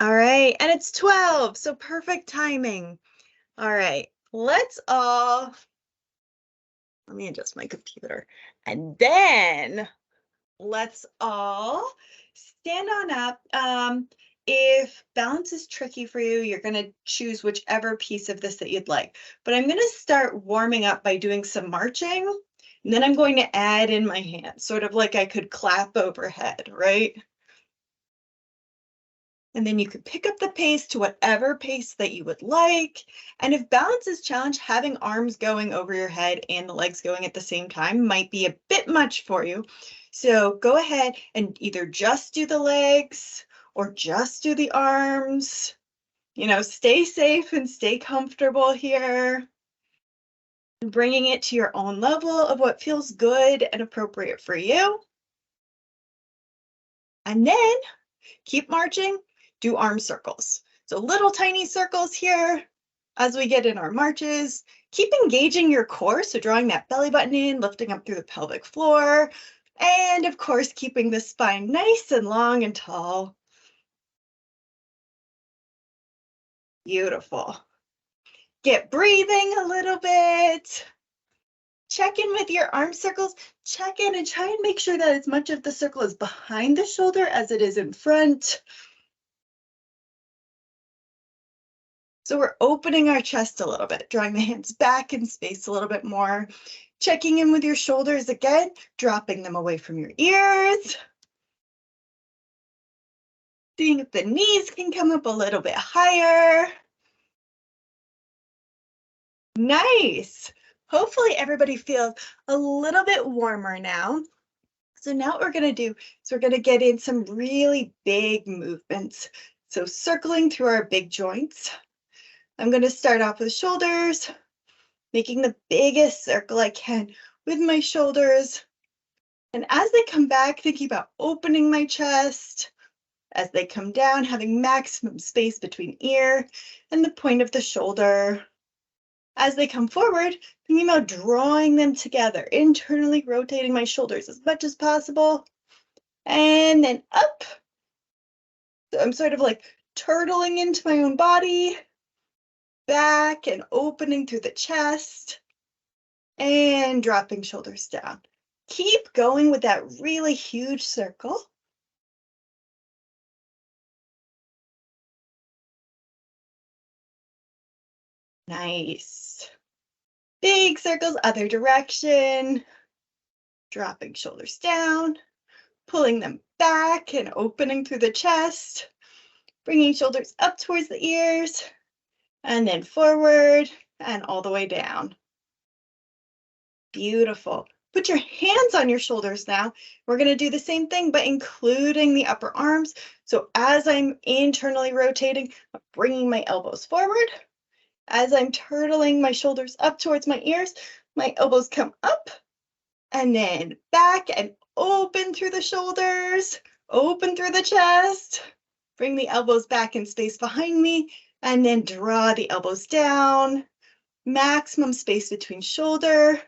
All right, and it's 12, so perfect timing. All right, let me adjust my computer. And then let's all stand on up. If balance is tricky for you, you're going to choose whichever piece of this that you'd like. But I'm going to start warming up by doing some marching, and then I'm going to add in my hands, sort of like I could clap overhead, right? And then you could pick up the pace to whatever pace that you would like. And if balance is challenged, having arms going over your head and the legs going at the same time might be a bit much for you. So go ahead and either just do the legs or just do the arms. You know, stay safe and stay comfortable here. Bringing it to your own level of what feels good and appropriate for you. And then keep marching, do arm circles. So little tiny circles here as we get in our marches. Keep engaging your core, so drawing that belly button in, lifting up through the pelvic floor, and of course, keeping the spine nice and long and tall. Beautiful. Get breathing a little bit. Check in with your arm circles. Check in and try and make sure that as much of the circle is behind the shoulder as it is in front. So we're opening our chest a little bit, drawing the hands back in space a little bit more, checking in with your shoulders again, dropping them away from your ears. Seeing if the knees can come up a little bit higher. Nice. Hopefully everybody feels a little bit warmer now. So now what we're going to do is we're going to get in some really big movements. So circling through our big joints. I'm going to start off with shoulders, making the biggest circle I can with my shoulders. And as they come back, thinking about opening my chest. As they come down, having maximum space between ear and the point of the shoulder. As they come forward, thinking about drawing them together, internally rotating my shoulders as much as possible. And then up. So I'm sort of like turtling into my own body. Back and opening through the chest. And dropping shoulders down. Keep going with that really huge circle. Nice. Big circles, other direction. Dropping shoulders down, pulling them back and opening through the chest. Bringing shoulders up towards the ears, and then forward and all the way down. Beautiful. Put your hands on your shoulders now. We're going to do the same thing, but including the upper arms. So as I'm internally rotating, I'm bringing my elbows forward. As I'm turtling my shoulders up towards my ears, my elbows come up and then back and open through the shoulders, open through the chest. Bring the elbows back in space behind me and then draw the elbows down. Maximum space between shoulder,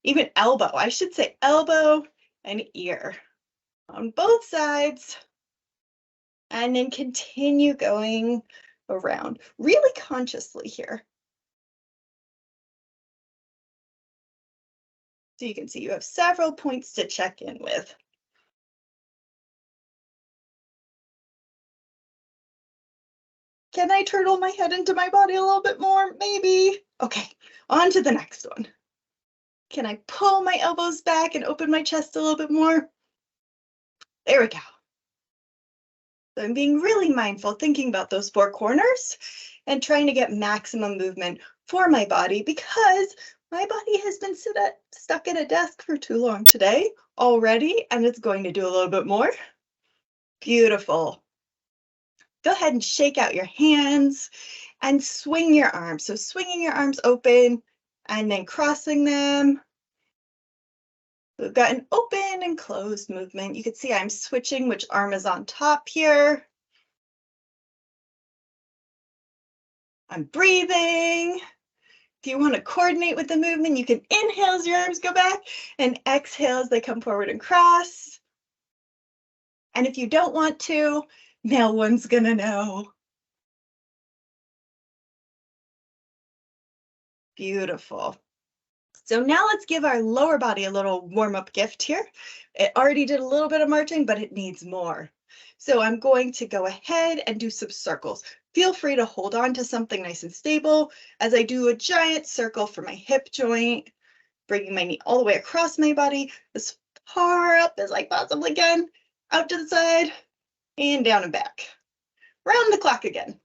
even elbow. I should say elbow and ear on both sides. And then continue going around, really consciously here. So you can see you have several points to check in with. Can I turtle my head into my body a little bit more? Maybe. Okay, on to the next one. Can I pull my elbows back and open my chest a little bit more? There we go. So I'm being really mindful, thinking about those four corners and trying to get maximum movement for my body because my body has been stuck at a desk for too long today already, and it's going to do a little bit more. Beautiful. Go ahead and shake out your hands and swing your arms. So swinging your arms open and then crossing them. We've got an open and closed movement. You can see I'm switching which arm is on top here. I'm breathing. If you want to coordinate with the movement, you can inhale as your arms go back and exhale as they come forward and cross. And if you don't want to, no one's gonna know. Beautiful. So now let's give our lower body a little warm-up gift here. It already did a little bit of marching, but it needs more. So I'm going to go ahead and do some circles. Feel free to hold on to something nice and stable as I do a giant circle for my hip joint, bringing my knee all the way across my body, as far up as I possibly can, out to the side, and down and back. Round the clock again.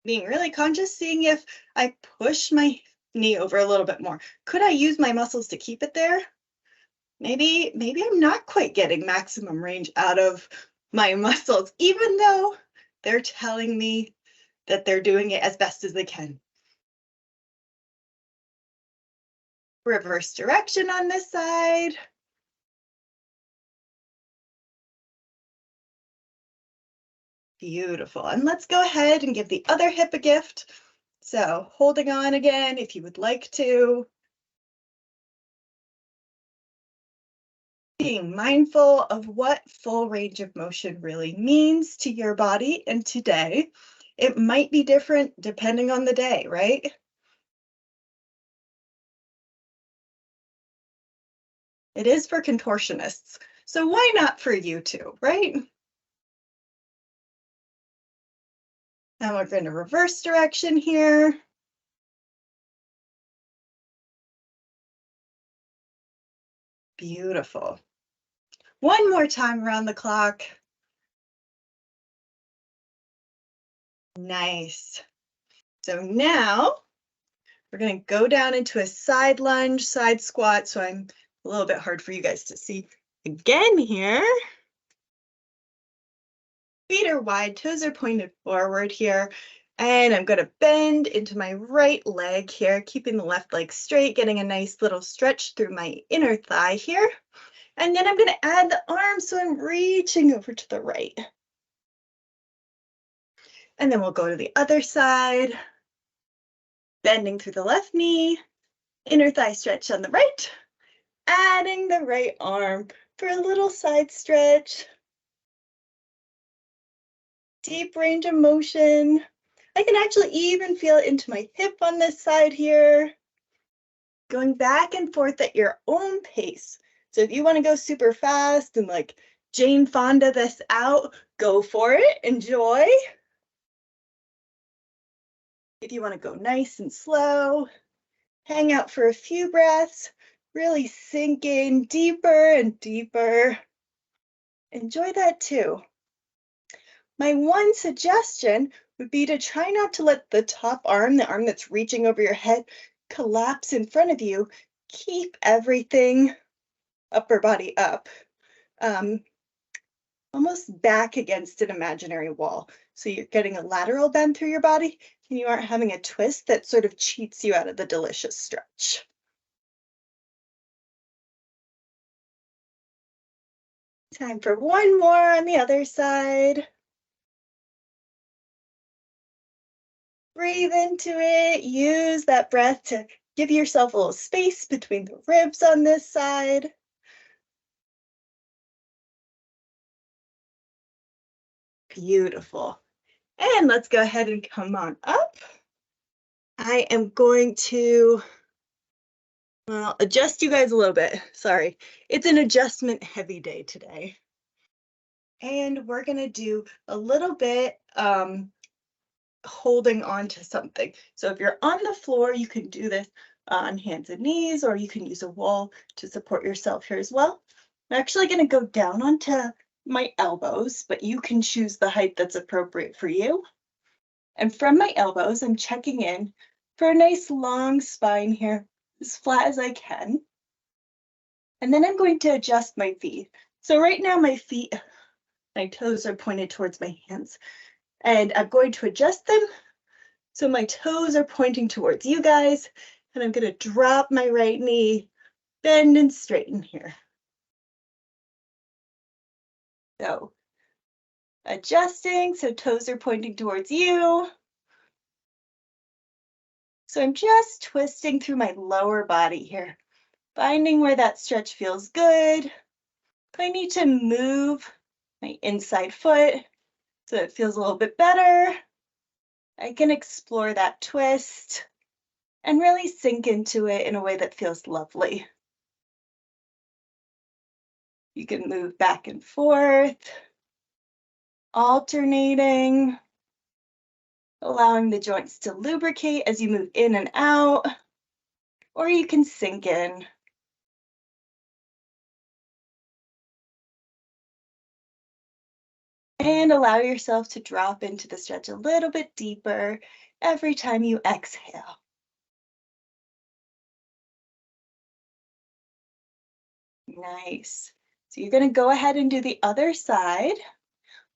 Being really conscious, seeing if I push my knee over a little bit more. Could I use my muscles to keep it there? Maybe I'm not quite getting maximum range out of my muscles, even though they're telling me that they're doing it as best as they can. Reverse direction on this side. Beautiful. And let's go ahead and give the other hip a gift. So holding on again, if you would like to. Being mindful of what full range of motion really means to your body and today. It might be different depending on the day, right? It is for contortionists, so why not for you too, right? Now we're going to reverse direction here. Beautiful. One more time around the clock. Nice. So now we're going to go down into a side lunge, side squat. So I'm a little bit hard for you guys to see again here. Feet are wide, toes are pointed forward here. And I'm going to bend into my right leg here, keeping the left leg straight, getting a nice little stretch through my inner thigh here. And then I'm going to add the arm, so I'm reaching over to the right. And then we'll go to the other side, bending through the left knee, inner thigh stretch on the right, adding the right arm for a little side stretch. Deep range of motion. I can actually even feel it into my hip on this side here. Going back and forth at your own pace. So if you want to go super fast and like Jane Fonda this out, go for it, enjoy. If you want to go nice and slow, hang out for a few breaths, really sink in deeper and deeper. Enjoy that too. My one suggestion would be to try not to let the top arm, the arm that's reaching over your head, collapse in front of you. Keep everything upper body up, almost back against an imaginary wall. So you're getting a lateral bend through your body and you aren't having a twist that sort of cheats you out of the delicious stretch. Time for one more on the other side. Breathe into it, use that breath to give yourself a little space between the ribs on this side. Beautiful. And let's go ahead and come on up. I am going to, well, adjust you guys a little bit. Sorry, it's an adjustment heavy day today. And we're gonna do a little bit holding on to something. So if you're on the floor, you can do this on hands and knees, or you can use a wall to support yourself here as well. I'm actually gonna go down onto my elbows, but you can choose the height that's appropriate for you. And from my elbows, I'm checking in for a nice long spine here, as flat as I can. And then I'm going to adjust my feet. So right now my feet, my toes are pointed towards my hands. And I'm going to adjust them so my toes are pointing towards you guys. And I'm going to drop my right knee, bend and straighten here. So adjusting, so toes are pointing towards you. So I'm just twisting through my lower body here, finding where that stretch feels good. If I need to move my inside foot so it feels a little bit better, I can explore that twist and really sink into it in a way that feels lovely. You can move back and forth, alternating, allowing the joints to lubricate as you move in and out, or you can sink in. And allow yourself to drop into the stretch a little bit deeper every time you exhale. Nice. So you're going to go ahead and do the other side.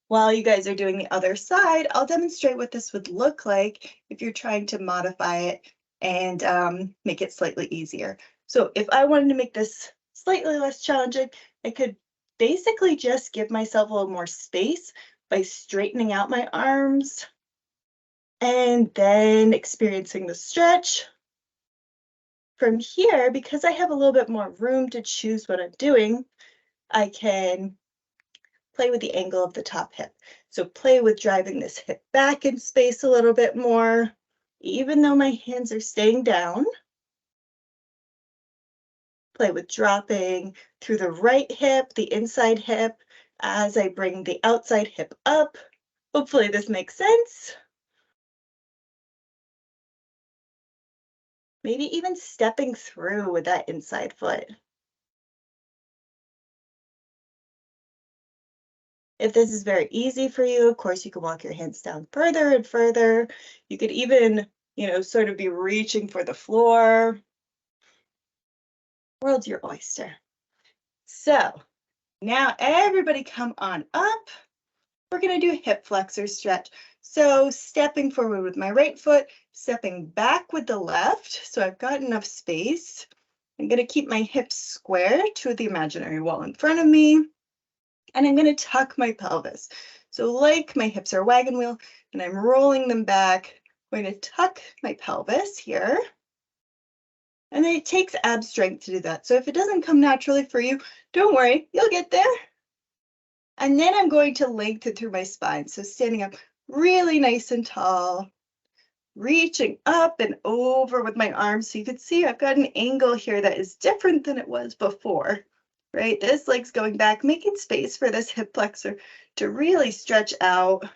While you guys are doing the other side, I'll demonstrate what this would look like if you're trying to modify it and make it slightly easier. So if I wanted to make this slightly less challenging, I could basically just give myself a little more space by straightening out my arms and then experiencing the stretch. From here, because I have a little bit more room to choose what I'm doing, I can play with the angle of the top hip. So play with driving this hip back in space a little bit more, even though my hands are staying down. Play with dropping through the right hip, the inside hip, as I bring the outside hip up. Hopefully this makes sense. Maybe even stepping through with that inside foot. If this is very easy for you, of course, you can walk your hands down further and further. You could even, sort of be reaching for the floor. World's your oyster. So now everybody come on up. We're going to do a hip flexor stretch. So stepping forward with my right foot, stepping back with the left. So I've got enough space. I'm going to keep my hips square to the imaginary wall in front of me. And I'm going to tuck my pelvis. So like my hips are a wagon wheel and I'm rolling them back, I'm going to tuck my pelvis here. And it takes ab strength to do that. So if it doesn't come naturally for you, don't worry, you'll get there. And then I'm going to lengthen through my spine. So standing up really nice and tall, reaching up and over with my arms. So you can see I've got an angle here that is different than it was before. Right, this leg's going back, making space for this hip flexor to really stretch out.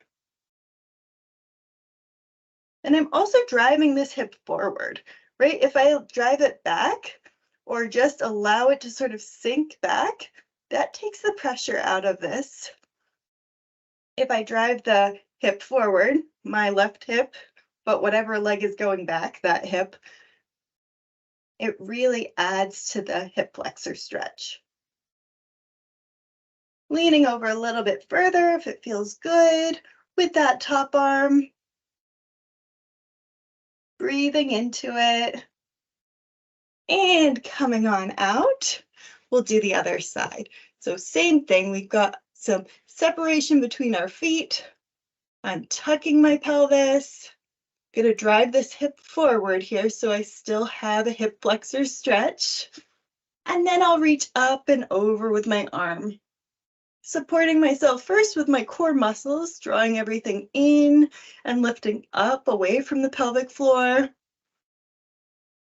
And I'm also driving this hip forward, right? If I drive it back or just allow it to sort of sink back, that takes the pressure out of this. If I drive the hip forward, my left hip, but whatever leg is going back, that hip, it really adds to the hip flexor stretch. Leaning over a little bit further if it feels good with that top arm. Breathing into it. And coming on out, we'll do the other side. So same thing, we've got some separation between our feet. I'm tucking my pelvis. Gonna drive this hip forward here so I still have a hip flexor stretch. And then I'll reach up and over with my arm. Supporting myself first with my core muscles, drawing everything in and lifting up away from the pelvic floor.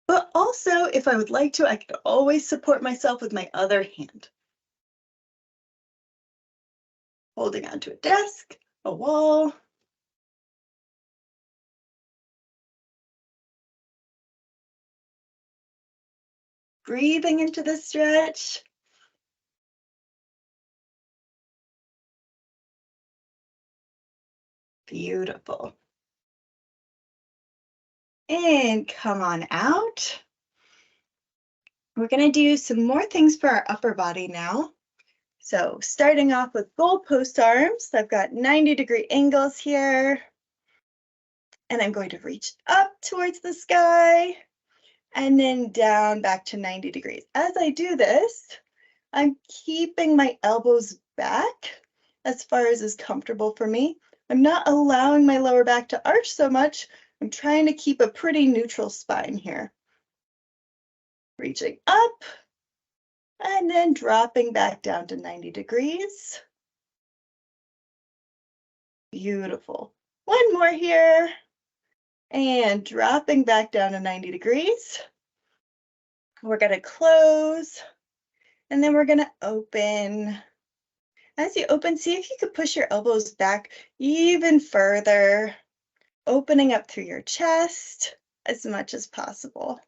But also, if I would like to, I could always support myself with my other hand. Holding onto a desk, a wall. Breathing into the stretch. Beautiful. And come on out. We're going to do some more things for our upper body now. So starting off with goalpost arms, I've got 90-degree angles here. And I'm going to reach up towards the sky and then down back to 90 degrees. As I do this, I'm keeping my elbows back as far as is comfortable for me. I'm not allowing my lower back to arch so much. I'm trying to keep a pretty neutral spine here. Reaching up and then dropping back down to 90 degrees. Beautiful. One more here. And dropping back down to 90 degrees. We're going to close, and then we're going to open. As you open, see if you could push your elbows back even further, opening up through your chest as much as possible.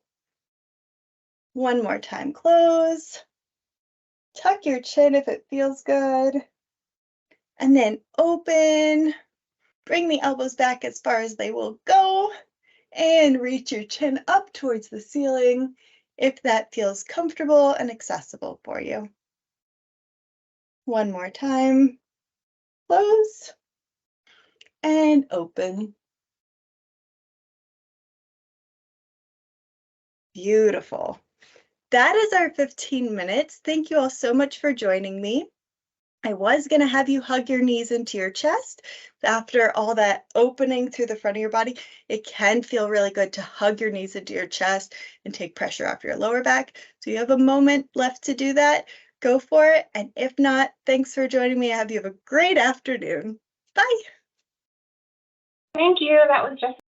One more time, close. Tuck your chin if it feels good. And then open. Bring the elbows back as far as they will go. And reach your chin up towards the ceiling if that feels comfortable and accessible for you. One more time. Close. And open. Beautiful. That is our 15 minutes. Thank you all so much for joining me. I was going to have you hug your knees into your chest. After all that opening through the front of your body, it can feel really good to hug your knees into your chest and take pressure off your lower back. So you have a moment left to do that. Go for it. And if not, thanks for joining me. I hope you have a great afternoon. Bye. Thank you. That was just